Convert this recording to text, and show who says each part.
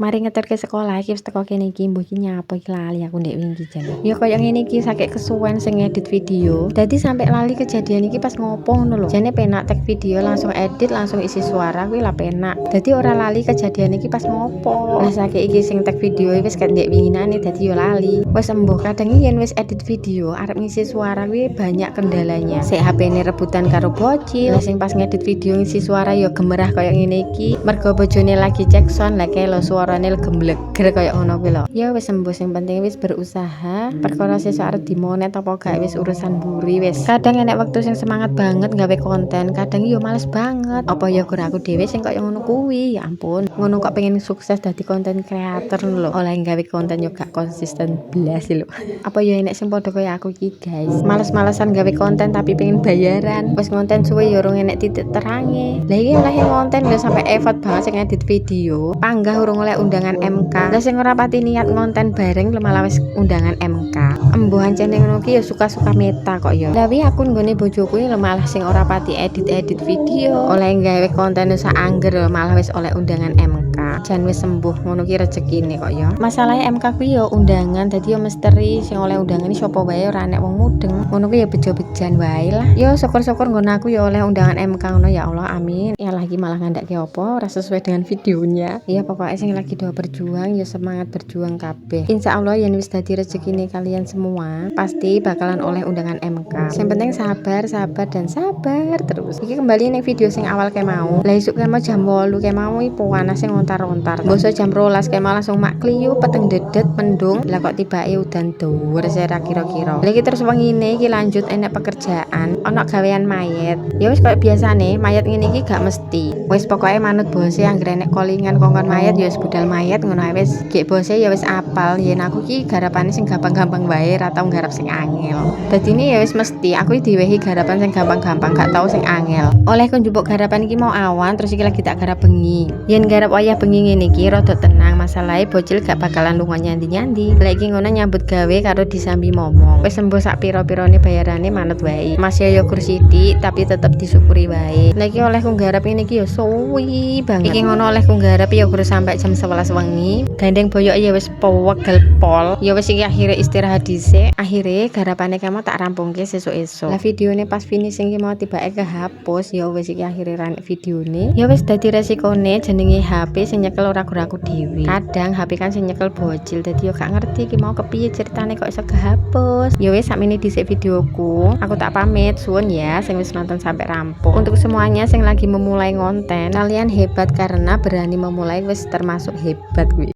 Speaker 1: Mari ngeter ke sekolah iki wis teko kene iki mbuh iki nyapa iki lali aku ndek wingi jane. Ya koyo ngene iki sakit kesuwen sing ngedit video. Dadi sampai lali kejadian iki pas ngopo ngono lho. Jane penak tek video langsung edit langsung isi suara kuwi lah penak. Dadi ora lali kejadian iki pas ngopo. Lah sakit iki sing tek video wis ket ndek winginane dadi yo lali. Wis embuh kadang yen wis edit video arep ngisi suara kuwi banyak kendalanya. Sik HP-ne rebutan karo bocil. Lah sing pas ngedit video ngisi suara yo gemerah koyo ngene iki. Mergo bojone lagi cek sound lah kelo suarane gembleger koyo ngono kuwi lho. Ya wis sembuh sing penting wis berusaha. Perkara sesuk arep dimonet apa gak wis urusan buri wis. Kadang enek wektu sing semangat banget gawe konten, kadang yo males banget. Apa ya gur aku dhewe sing koyo ngono kuwi. Ya ampun, ngono kok pengen sukses dadi konten kreator lho. Oleh gawe konten yo gak konsisten blas lho. Apa ya enek sing padha koyo aku iki guys. Males-malesan gawe konten tapi pengen bayaran. Wis konten suwe yo urung enek titik terange. Lah iki oleh konten lho sampai effort banget sing edit video. Panggah urung oleh undangan MK. Lah sing ora pati niat ngonten bareng malah wis undangan MK. Embuh ancene ngono ki ya suka-suka meta kok ya. Lah wi akun nggone bojoku iki malah sing ora pati edit video. Oleh gawe konten sak angger malah wis oleh undangan MK. Jan wis sembuh ngono ki rezekine kok ya. Masalahe MK kuwi ya undangan dadi ya misteri sing oleh undangan iki sapa wae ora enek wong mudeng. Ngono ki ya bejo-bejan wae lah. Ya syukur-syukur nggon aku ya oleh undangan MK ngono ya Allah amin. Ya lagi malah ngandake apa ora sesuai dengan videonya. Ya pokoknya sing lagi doa berjuang ya semangat berjuang kabeh. Insya Allah yen wis dadi rezekine kalian semua pasti bakalan oleh undangan MK. Yang penting sabar dan sabar terus. Iki kembali ning video sing awal kayak mau. Lah isuk kayak mau jam 8 kayak mau iki panas sing ontar-ontar. Boso jam 12 kayak mau langsung mak kliyu peteng dedet mendung. Lah kok tibake udan dhuwur saya kira-kira. Lah iki terus wengine iki lanjut enek pekerjaan ana gawean mayat. Ya wis koyo biasane mayat ngene iki gak mesti. Wis pokoke manut bose anggere enek callingan kongkon mayat ya wis budal mayat ngono ae wis. Gek bose ya wis apal yen aku ki garapane sing gampang-gampang wae ra tau garap sing angel. Dadine ya wis mesti aku diwehi garapan sing gampang-gampang gak tau sing angel. Oleh ku njupuk garapan iki mau awan terus iki lagi tak garap bengi. Yen garap wayah bengi ngene iki rada tenang masalahe bocil gak bakalan lunga nyandi-nyandi. Lah iki ngono nyambut gawe karo disambi momong. Wis sembuh sak pira-pirane bayarane manut wae. Masih ya kursi dik tapi tetep disyukuri wae. Lah iki oleh ku garap ngene iki ya suwi banget. Iki ngono oleh ku garap ya guru sampai jam 11 wengi. Gandeng boyok ya wis pewegel pol. Ya wis iki akhire istirahat dhisik. Akhire garapane kamu tak rampungke sesuk-esuk. Lah videone pas finishing iki mau tibake kehapus ya wis iki akhire ranek videone. Ya wis dadi resikone jenenge HP sing nyekel ora aku dhewe. Kadang HP kan sing nyekel bocil dadi yo gak ngerti iki mau kepiye ceritane kok iso kehapus. Ya wis sakmene dhisik videoku. Aku tak pamit suwun ya sing wis nonton sampai rampung. Untuk semuanya sing lagi memulai konten, kalian hebat karena berani memulai wis termasuk hebat kuwi.